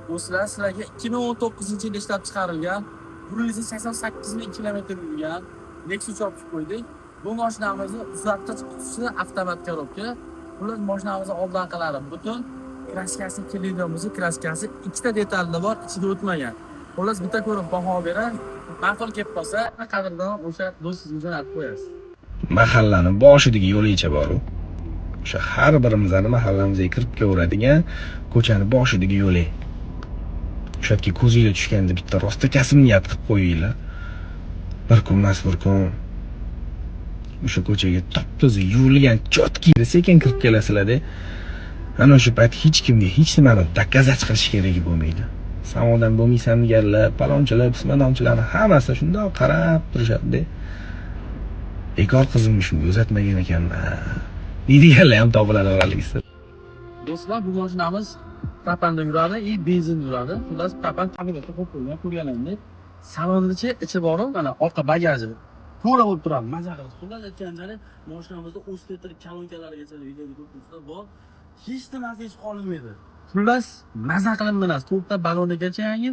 Do'stlar, sizlarga 2019-yilda ishlab chiqarilgan 188 ming kilometr yurgan Lexus olib qo'ydik. Bu mashinamizni uzatqich qutisi avtomat korobka. Xullas mashinamizni oldinqilari butun, kraskasi keladiganimizni kraskasi ikkita detalda bor, ichiga o'tmagan. Xullas bitta ko'rib baho berar, ma'qul kelib qolsa, qadrdon o'sha do'stingizga aytib qo'yasiz. Mahallani boshidagi yo'licha bor-ku. O'sha har birimizning mahallamizga kirib kelaveradigan ko'chani boshidagi yo'li. O'sha yerga ko'zingizga tushganda bitta rosta kasb niyat qilib qo'yinglar. Bir kunmas bir kun o'sha ko'chaga top-toza yuvilgan chotki sekin kirib kelasizlar-da. Ana o'sha payt hech kimga hech nimani doказать qilish keragi bo'lmaydi. Samodan bo'lmaysan deganlar, palonchilar, pismanomchilarni hammasi shundoq qarab turishadi-da. Bekor qizimni shunga uzatmagan ekanman. Deydiganlar ham topiladi oraliqda. Do'stlar, bu mashinamiz propanda yuradi, benzin yuradi. Xullas, propan kabinetda qo'yib qo'ygan, ko'rganingizdek. Salonda ichi bor, mana orqa bagaji. To'la bo'lib turadi, maza qilib. Xullas aytganlari, mashinamizda o'z litr kolonkalarigacha videoda ko'rsatib bor. Hech nimasi hech qolmaydi. Xullas, maza qilib minasiz. To'rtta balonigacha yangi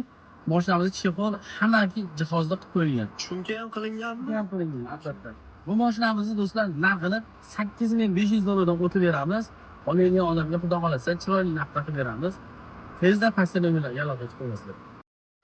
mashinamizda chexol hamma jihozda qilib qo'yilgan. Shunga ham qilinganmi? Ham qilingan, albatta. Bu mashinamizni do'stlar narxini 8500 dollardan o'tib beramiz. Oladigan odamga xudo xolasa chiroyli narxda qilib beramiz. Tezda pastda nomerlarga aloqa qilib qo'yasizlar.